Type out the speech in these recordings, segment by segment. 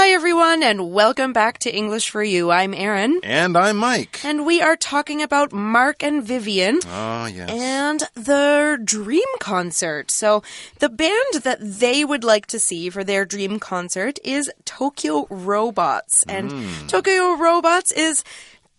Hi, everyone, and welcome back to English for You. I'm Erin. And I'm Mike. And we are talking about Mark and Vivian. Oh, yes. And their dream concert. So the band that they would like to see for their dream concert is Tokyo Robots. And Tokyo Robots is,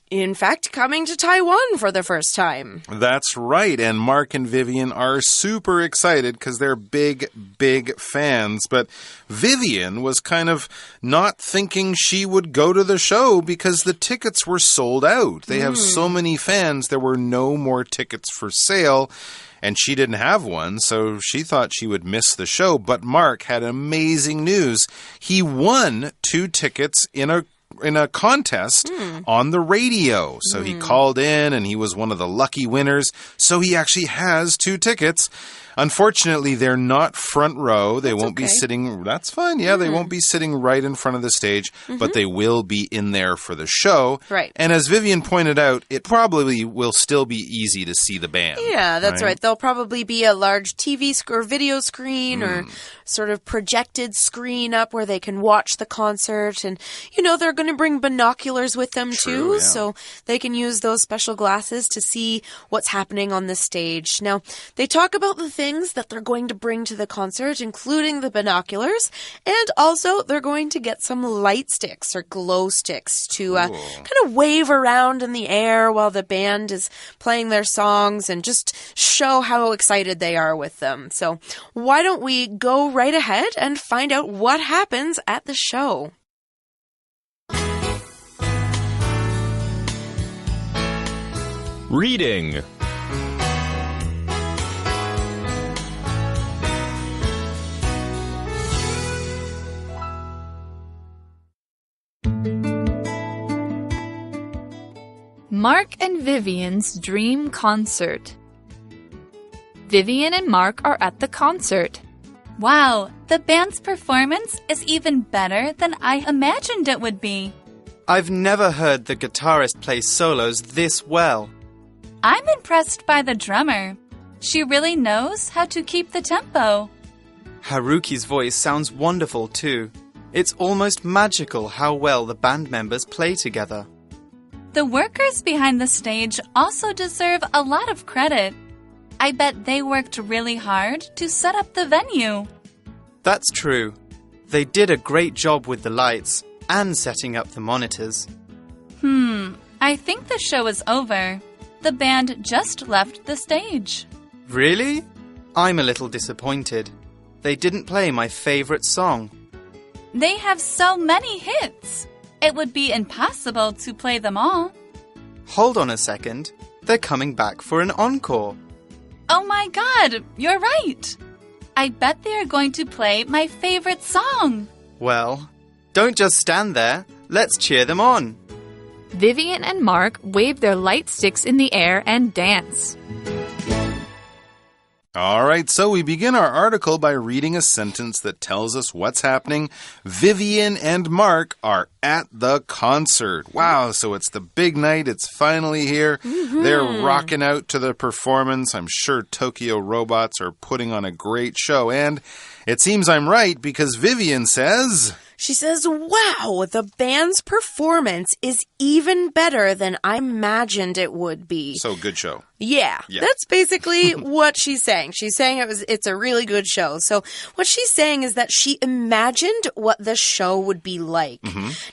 in fact, coming to Taiwan for the first time. That's right. And Mark and Vivian are super excited because they're big, big fans. But Vivian was kind of not thinking she would go to the show because the tickets were sold out. They have so many fans, there were no more tickets for sale. And she didn't have one, so she thought she would miss the show. But Mark had amazing news. He won 2 tickets in a contest on the radio. So he called in and he was one of the lucky winners. So he actually has 2 tickets. Unfortunately, they're not front row. They won't be sitting... That's fine. Yeah, they won't be sitting right in front of the stage, but they will be in there for the show. Right. And as Vivian pointed out, it probably will still be easy to see the band. Yeah, that's right. There'll probably be a large TV or video screen or sort of projected screen up where they can watch the concert. And, you know, they're going to bring binoculars with them too, yeah. so they can use those special glasses to see what's happening on the stage. Now, they talk about the things that they're going to bring to the concert, including the binoculars, and also they're going to get some light sticks or glow sticks to kind of wave around in the air while the band is playing their songs and just show how excited they are with them. So why don't we go right ahead and find out what happens at the show? Reading. Mark and Vivian's dream concert. Vivian and Mark are at the concert. Wow, the band's performance is even better than I imagined it would be. I've never heard the guitarist play solos this well. I'm impressed by the drummer. She really knows how to keep the tempo. Haruki's voice sounds wonderful too. It's almost magical how well the band members play together. The workers behind the stage also deserve a lot of credit. I bet they worked really hard to set up the venue. That's true. They did a great job with the lights and setting up the monitors. I think the show is over. The band just left the stage. Really? I'm a little disappointed. They didn't play my favorite song. They have so many hits. It would be impossible to play them all. Hold on a second. They're coming back for an encore. Oh my God, you're right. I bet they are going to play my favorite song. Well, don't just stand there. Let's cheer them on. Vivian and Mark wave their light sticks in the air and dance. All right, so we begin our article by reading a sentence that tells us what's happening. Vivian and Mark are at the concert. Wow, so it's the big night. It's finally here. They're rocking out to the performance. I'm sure Tokyo Robots are putting on a great show. And it seems I'm right because Vivian says... She says, wow, the band's performance is even better than I imagined it would be. So, good show. Yeah, that's basically what she's saying. She's saying it's a really good show. So what she's saying is that she imagined what the show would be like.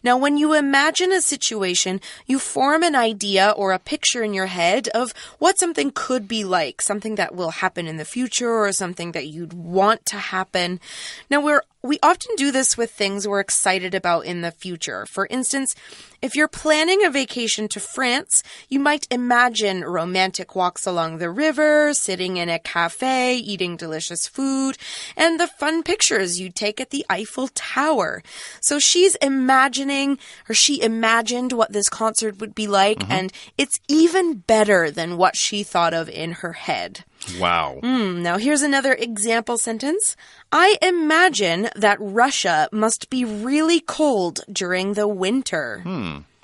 Now, when you imagine a situation, you form an idea or a picture in your head of what something could be like, something that will happen in the future or something that you'd want to happen. Now, we often do this with things we're excited about in the future. For instance, if you're planning a vacation to France, you might imagine romantic walks along the river, sitting in a cafe, eating delicious food, and the fun pictures you take at the Eiffel Tower. So she imagined what this concert would be like, and it's even better than what she thought of in her head. Wow. Now, here's another example sentence. I imagine that Russia must be really cold during the winter.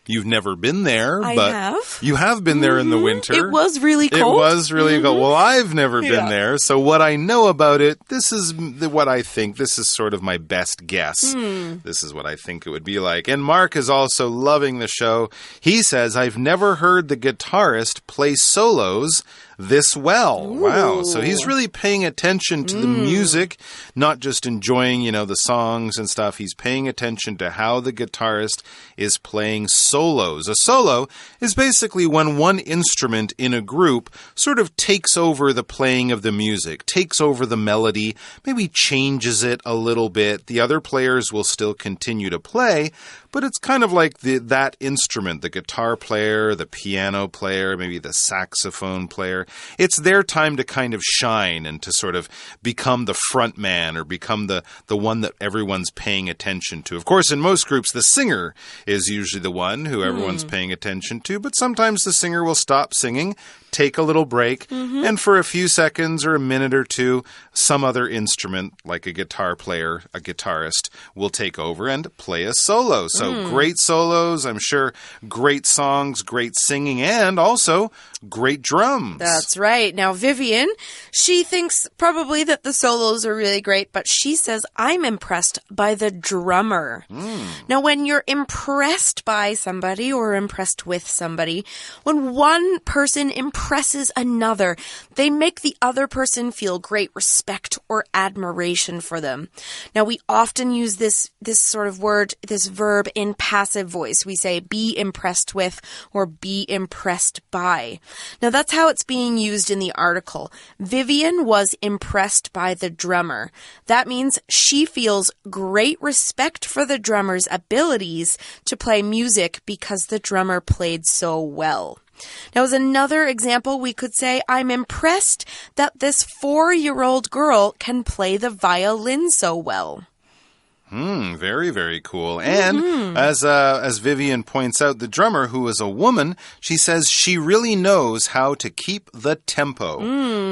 You've never been there, I but have. You have been there in the winter. It was really cold. It was really cold. Well, I've never been there, so what I know about it, this is what I think. This is sort of my best guess. This is what I think it would be like. And Mark is also loving the show. He says, I've never heard the guitarist play solos this well. Ooh. Wow. So he's really paying attention to the music, not just enjoying, the songs and stuff. He's paying attention to how the guitarist is playing solos. A solo is basically when one instrument in a group sort of takes over the playing of the music, takes over the melody, maybe changes it a little bit. The other players will still continue to play, but it's kind of like that instrument, the guitar player, the piano player, maybe the saxophone player. It's their time to kind of shine and to sort of become the front man or become the one that everyone's paying attention to. Of course, in most groups, the singer is usually the one who everyone's paying attention to, but sometimes the singer will stop singing, take a little break, and for a few seconds or a minute or two, some other instrument, like a guitar player, a guitarist, will take over and play a solo. So great solos, I'm sure, great songs, great singing, and also great drums. That's right. Now, Vivian, she thinks probably that the solos are really great, but she says, I'm impressed by the drummer. Now, when you're impressed by somebody or impressed with somebody, when one person impresses another, they make the other person feel great respect or admiration for them. Now, we often use this sort of word, this verb in passive voice. We say be impressed with or be impressed by. Now, that's how it's being used in the article. Vivian was impressed by the drummer. That means she feels great respect for the drummer's abilities to play music because the drummer played so well. Now, as another example, we could say, I'm impressed that this 4-year-old girl can play the violin so well. Very, very cool. And as Vivian points out, the drummer, who is a woman, she says she really knows how to keep the tempo.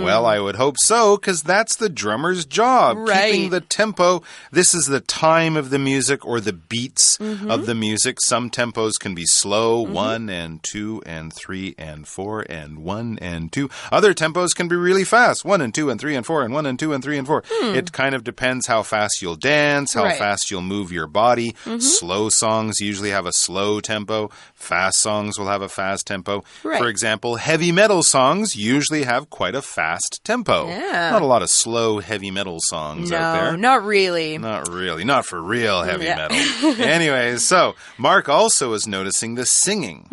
Well, I would hope so, because that's the drummer's job. Right. Keeping the tempo. This is the time of the music or the beats of the music. Some tempos can be slow, 1 and 2 and 3 and 4 and 1 and 2. Other tempos can be really fast, 1 and 2 and 3 and 4 and 1 and 2 and 3 and 4. It kind of depends how fast you'll dance, how fast you'll move your body. Slow songs usually have a slow tempo. Fast songs will have a fast tempo. Right. For example, heavy metal songs usually have quite a fast tempo. Yeah. Not a lot of slow heavy metal songs out there. No, not really. Not really. Not for real heavy metal. Anyways, so Mark also is noticing the singing.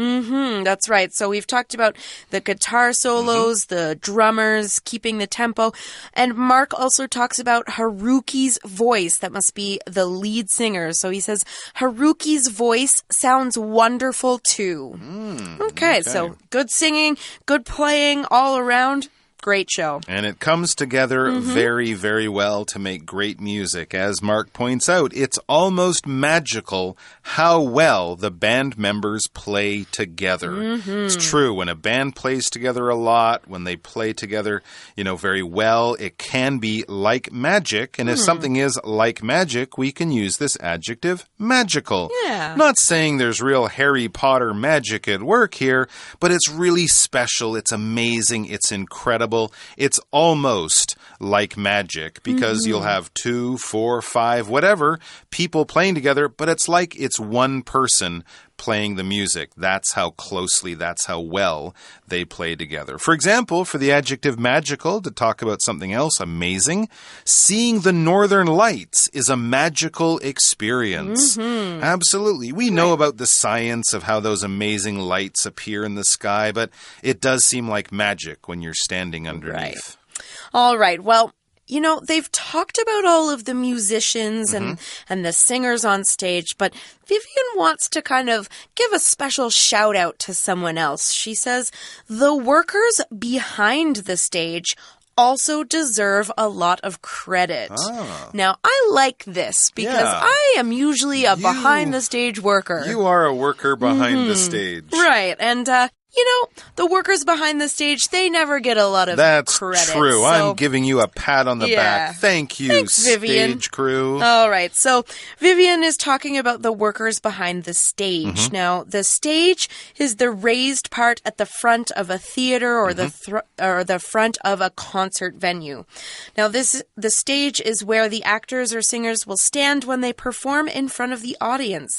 That's right. So we've talked about the guitar solos, the drummers, keeping the tempo. And Mark also talks about Haruki's voice. That must be the lead singer. So he says, Haruki's voice sounds wonderful too. Okay, so good singing, good playing all around. Great show. And it comes together very, very well to make great music. As Mark points out, it's almost magical how well the band members play together. It's true. When a band plays together a lot, when they play together, very well, it can be like magic. And if something is like magic, we can use this adjective, magical. Yeah. Not saying there's real Harry Potter magic at work here, but it's really special. It's amazing. It's incredible. It's almost like magic because you'll have 2, 4, 5, whatever people playing together, but it's like it's one person playing the music. That's how closely, that's how well they play together. For example, for the adjective magical, to talk about something else amazing, seeing the northern lights is a magical experience. Absolutely. We know about the science of how those amazing lights appear in the sky, but it does seem like magic when you're standing underneath. All right. Well, they've talked about all of the musicians and the singers on stage, but Vivian wants to kind of give a special shout out to someone else. She says, the workers behind the stage also deserve a lot of credit. Now, I like this because I am usually a behind-the-stage worker. You are a worker behind the stage. Right. And, the workers behind the stage, they never get a lot of That's credit. true. So, I'm giving you a pat on the yeah. back. Thank you, Thanks, Vivian. stage crew. All right. So Vivian is talking about the workers behind the stage. Now, the stage is the raised part at the front of a theater or the front of a concert venue. Now, the stage is where the actors or singers will stand when they perform in front of the audience.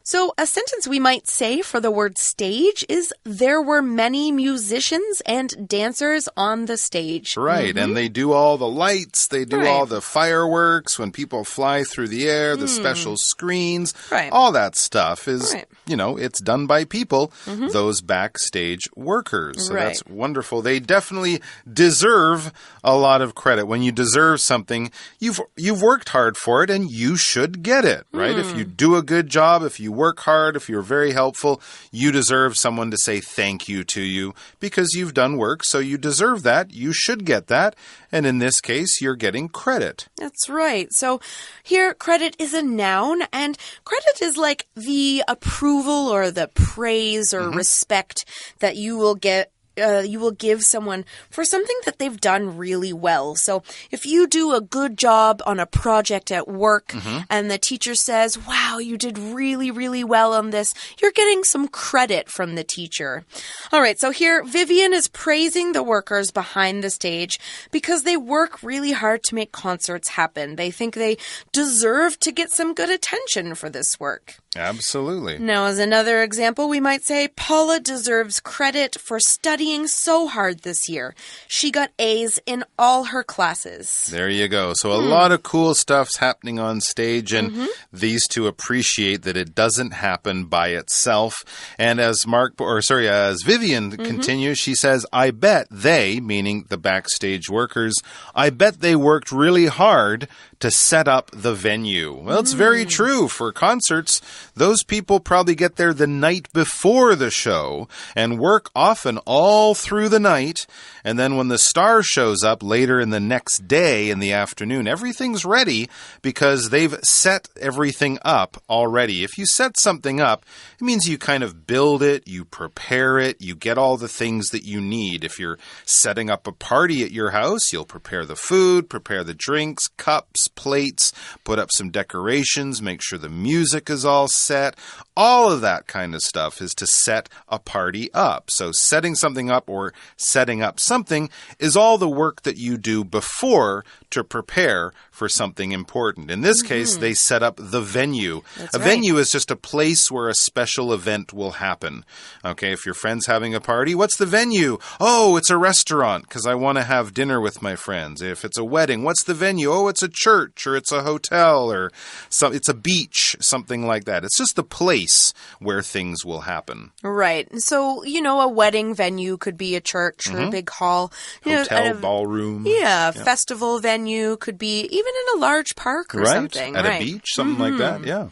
So a sentence we might say for the word stage is there were many musicians and dancers on the stage. Right, and they do all the lights, they do all the fireworks when people fly through the air, the special screens, all that stuff is, it's done by people, those backstage workers. So that's wonderful. They definitely deserve a lot of credit. When you deserve something, you've worked hard for it and you should get it, right? If you do a good job, if you work hard, if you're very helpful, you deserve someone to say thank you to you because you've done work, so you deserve that. You should get that. And in this case, you're getting credit. That's right. So here, credit is a noun, and credit is like the approval or the praise or respect that you will get. You will give someone for something that they've done really well. So if you do a good job on a project at work and the teacher says, wow, you did really, really well on this, you're getting some credit from the teacher. All right, so here Vivian is praising the workers behind the stage because they work really hard to make concerts happen. They think they deserve to get some good attention for this work. Absolutely. Now, as another example, we might say Paula deserves credit for studying so hard this year. She got A's in all her classes. There you go. So a lot of cool stuff's happening on stage, and these two appreciate that it doesn't happen by itself. And as Vivian continues, she says, I bet they, meaning the backstage workers, I bet they worked really hard to set up the venue. Well, it's very true. For concerts, those people probably get there the night before the show and work often all through the night. And then when the star shows up later in the next day in the afternoon, everything's ready because they've set everything up already. If you set something up, it means you kind of build it, you prepare it, you get all the things that you need. If you're setting up a party at your house, you'll prepare the food, prepare the drinks, cups, plates, put up some decorations, make sure the music is all set. All of that kind of stuff is to set a party up. So setting something up or setting up something is all the work that you do before to prepare for something important. In this case, they set up the venue. That's right. Venue is just a place where a special event will happen. Okay, if your friend's having a party, what's the venue? Oh, it's a restaurant because I want to have dinner with my friends. If it's a wedding, what's the venue? Oh, it's a church or it's a hotel or it's a beach, something like that. It's just the place where things will happen. Right. So, a wedding venue could be a church or a big hall. Hotel, ballroom. Yeah, festival venue could be even in a large park or something. At a beach, something like that, yeah.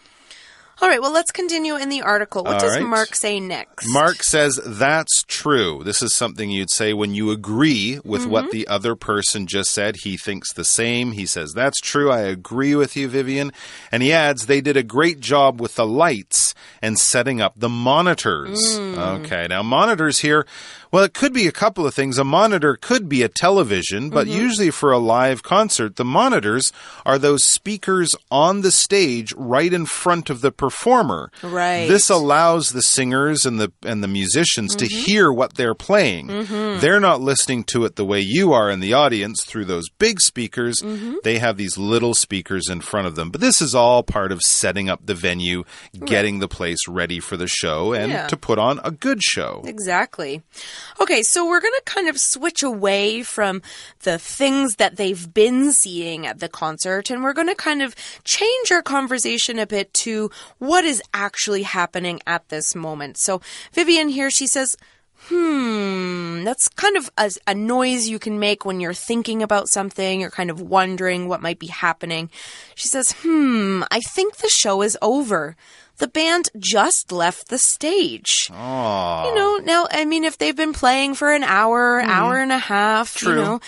All right, well, let's continue in the article. What does Mark say next? Mark says, that's true. This is something you'd say when you agree with what the other person just said. He thinks the same. He says, that's true. I agree with you, Vivian. And he adds, they did a great job with the lights and setting up the monitors. Okay, now monitors here, well, it could be a couple of things. A monitor could be a television, but usually for a live concert, the monitors are those speakers on the stage right in front of the performer. Right. This allows the singers and the musicians to hear what they're playing. They're not listening to it the way you are in the audience through those big speakers. They have these little speakers in front of them. But this is all part of setting up the venue, getting the place ready for the show, and to put on a good show. Exactly. Okay, so we're going to kind of switch away from the things that they've been seeing at the concert, and we're going to kind of change our conversation a bit to what is actually happening at this moment. So Vivian here, she says, that's kind of a noise you can make when you're thinking about something, you're kind of wondering what might be happening. She says, I think the show is over. the band just left the stage. Aww. You know, now, I mean, if they've been playing for an hour, hour and a half, True.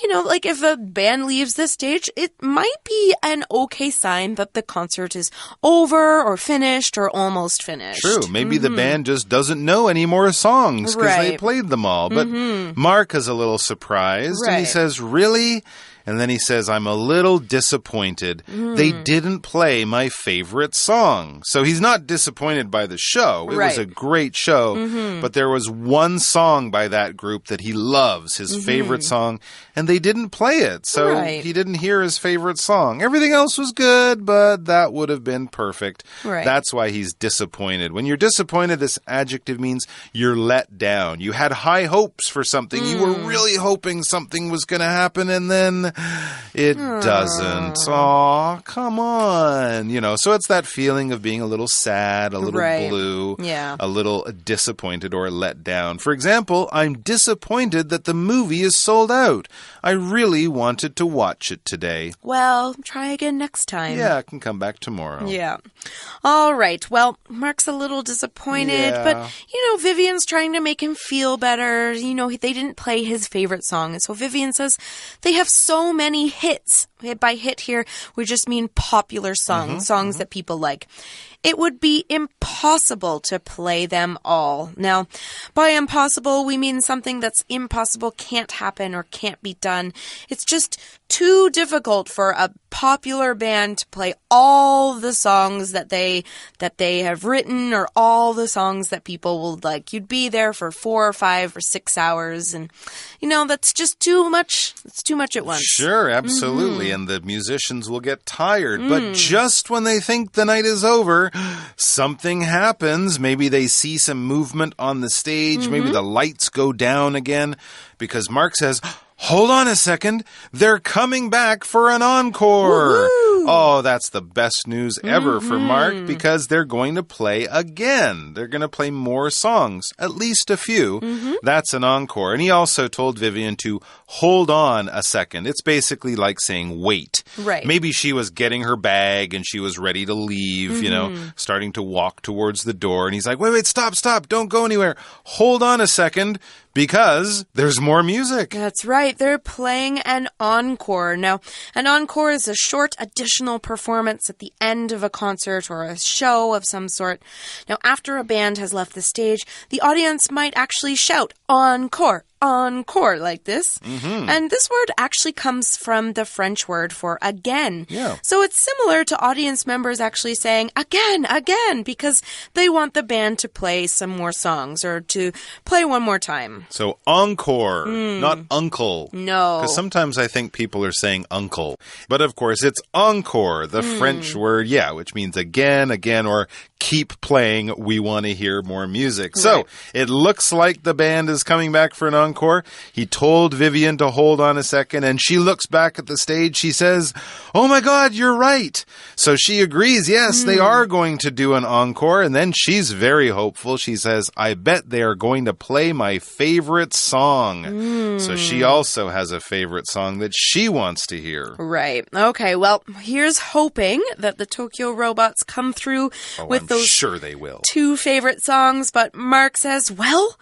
you know, like if a band leaves the stage, it might be an okay sign that the concert is over or finished or almost finished. True. Maybe the band just doesn't know any more songs because they Right. played them all. But Mark is a little surprised and he Right. says, really? And then he says, I'm a little disappointed. They didn't play my favorite song. So he's not disappointed by the show. It was Right. a great show. But there was one song by that group that he loves, his favorite song, and they didn't play it. So Right. he didn't hear his favorite song. Everything else was good, but that would have been perfect. Right. That's why he's disappointed. When you're disappointed, this adjective means you're let down. You had high hopes for something. You were really hoping something was going to happen, and then it doesn't. Aw, come on. You know, so it's that feeling of being a little sad, a little Right. blue, Yeah. a little disappointed or let down. For example, I'm disappointed that the movie is sold out. I really wanted to watch it today. Well, try again next time. Yeah, I can come back tomorrow. Yeah. All right. Well, Mark's a little disappointed, Yeah. but, you know, Vivian's trying to make him feel better. You know, they didn't play his favorite song. And so Vivian says they have so many hits. By hit here, we just mean popular songs, songs that people like. It would be impossible to play them all. Now, by impossible, we mean something that's impossible, can't happen, or can't be done. It's just too difficult for a popular band to play all the songs that they have written or all the songs that people will like. You'd be there for 4 or 5 or 6 hours, and you know that's just too much. It's too much at once. Sure, absolutely. And the musicians will get tired. But just when they think the night is over, something happens. Maybe they see some movement on the stage. Maybe the lights go down again because Mark says, hold on a second. They're coming back for an encore. Oh, that's the best news ever for Mark because they're going to play again. They're going to play more songs, at least a few. That's an encore. And he also told Vivian to hold on a second. It's basically like saying wait. Right. Maybe she was getting her bag and she was ready to leave, you know, starting to walk towards the door. And he's like, wait, stop, don't go anywhere. Hold on a second. Because there's more music. That's right. They're playing an encore. Now, an encore is a short additional performance at the end of a concert or a show of some sort. Now, after a band has left the stage, the audience might actually shout, encore, encore, like this. And this word actually comes from the French word for again. Yeah. So it's similar to audience members actually saying again, again, because they want the band to play some more songs or to play one more time. So encore, not uncle. No. Because sometimes I think people are saying uncle. But of course, it's encore, the French word, which means again, or keep playing. We want to hear more music. Right. So it looks like the band is coming back for an encore. He told Vivian to hold on a second, and she looks back at the stage. She says, oh my God, you're right. So she agrees, yes, they are going to do an encore. And then she's very hopeful. She says, I bet they are going to play my favorite song. So she also has a favorite song that she wants to hear. Right. Okay, well, here's hoping that the Tokyo Robots come through with I'm those sure they will. 2 favorite songs, but Mark says, well,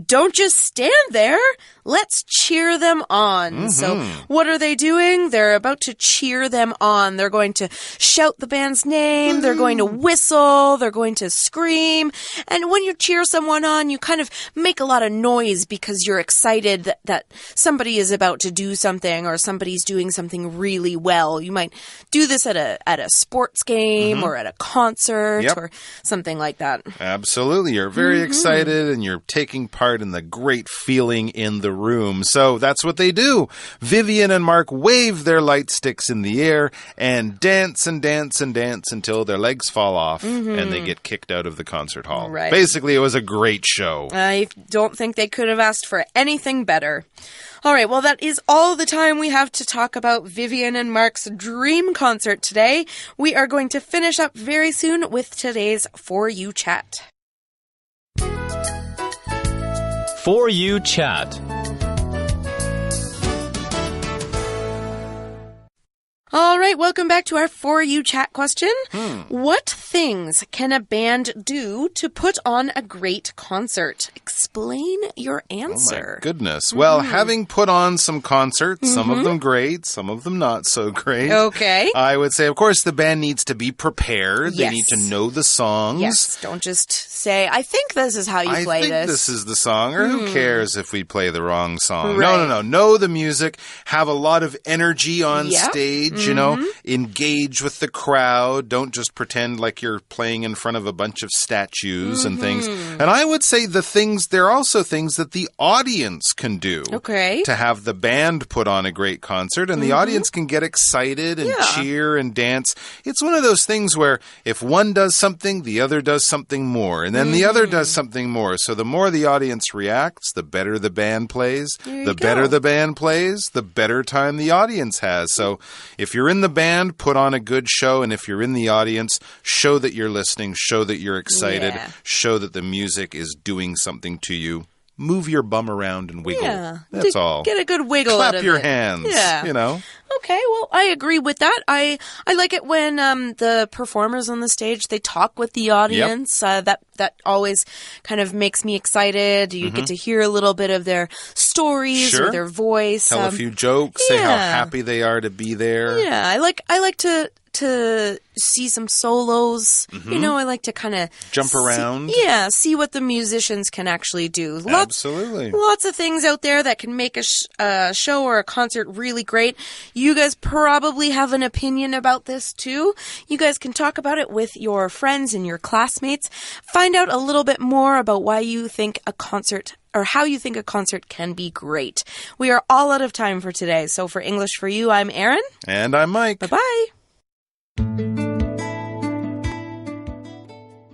don't just stand there. Let's cheer them on. So what are they doing? They're about to cheer them on. They're going to shout the band's name. They're going to whistle. They're going to scream. And when you cheer someone on, you kind of make a lot of noise because you're excited that somebody is about to do something or somebody's doing something really well. You might do this at a sports game or at a concert or something like that. Absolutely. You're very excited and you're taking part in the great feeling in the room. So that's what they do. Vivian and Mark wave their light sticks in the air and dance and dance and dance until their legs fall off and they get kicked out of the concert hall. Right. Basically, it was a great show. I don't think they could have asked for anything better. All right, well, that is all the time we have to talk about Vivian and Mark's dream concert today. We are going to finish up very soon with today's For You Chat. For You Chat. All right, welcome back to our For You chat question. What things can a band do to put on a great concert? Explain your answer. Oh my goodness. Well, having put on some concerts, some of them great, some of them not so great. Okay. I would say, of course, the band needs to be prepared. They need to know the songs. Yes, don't just say, I think this is how you play this. I think this is the song, or who cares if we play the wrong song? Right. No. Know the music, have a lot of energy on stage. You know, engage with the crowd. Don't just pretend like you're playing in front of a bunch of statues and things. And I would say there are also things that the audience can do to have the band put on a great concert. And the audience can get excited and cheer and dance. It's one of those things where if one does something, the other does something more. And then the other does something more. So the more the audience reacts, the better the band plays. The better the band plays, the better time the audience has. So if you're in the band, put on a good show. And if you're in the audience, show that you're listening, show that you're excited, show that the music is doing something to you. Move your bum around and wiggle. Yeah. That's all. Get a good wiggle out of it. Clap your hands. Yeah. You know. Okay, well, I agree with that. I like it when the performers on the stage, they talk with the audience. That always kind of makes me excited. You get to hear a little bit of their stories or their voice. Tell a few jokes, say how happy they are to be there. Yeah, I like to see some solos. You know, I like to kind of jump around. See what the musicians can actually do. Absolutely. Lots of things out there that can make a show or a concert really great. You guys probably have an opinion about this too. You guys can talk about it with your friends and your classmates. Find out a little bit more about why you think a concert or how you think a concert can be great. We are all out of time for today. So for English for You, I'm Erin. And I'm Mike. Bye-bye.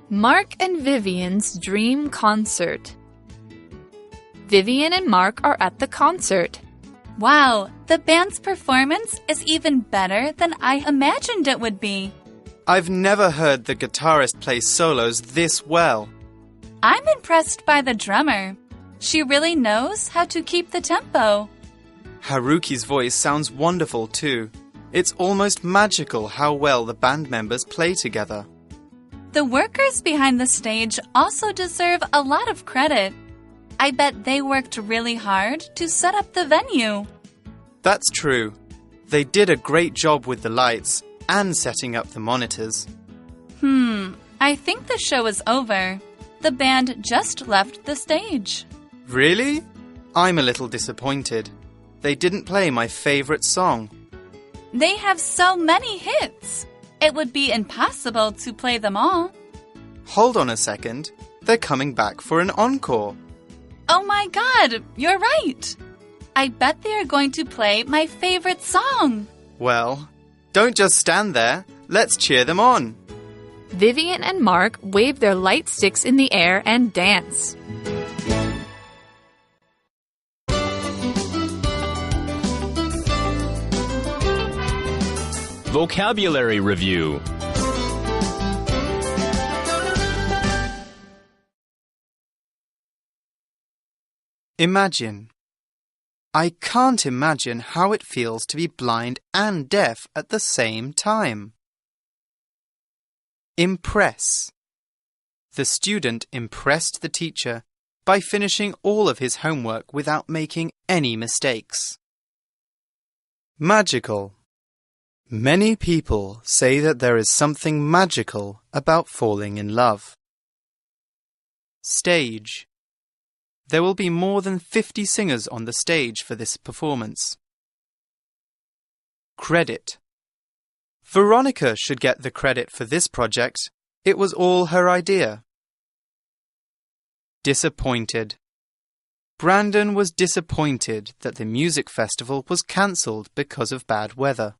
Mark and Vivian's dream concert. Vivian and Mark are at the concert. Wow, the band's performance is even better than I imagined it would be. I've never heard the guitarist play solos this well. I'm impressed by the drummer. She really knows how to keep the tempo. Haruki's voice sounds wonderful too. It's almost magical how well the band members play together. The workers behind the stage also deserve a lot of credit. I bet they worked really hard to set up the venue. That's true. They did a great job with the lights and setting up the monitors. I think the show is over. The band just left the stage. Really? I'm a little disappointed. They didn't play my favorite song. They have so many hits. It would be impossible to play them all. Hold on a second. They're coming back for an encore. Oh my God, you're right. I bet they are going to play my favorite song. Well, don't just stand there. Let's cheer them on. Vivian and Mark wave their light sticks in the air and dance. Vocabulary Review. Imagine. I can't imagine how it feels to be blind and deaf at the same time. Impress. The student impressed the teacher by finishing all of his homework without making any mistakes. Magical. Many people say that there is something magical about falling in love. Stage. There will be more than 50 singers on the stage for this performance. Credit. Veronica should get the credit for this project. It was all her idea. Disappointed. Brandon was disappointed that the music festival was cancelled because of bad weather.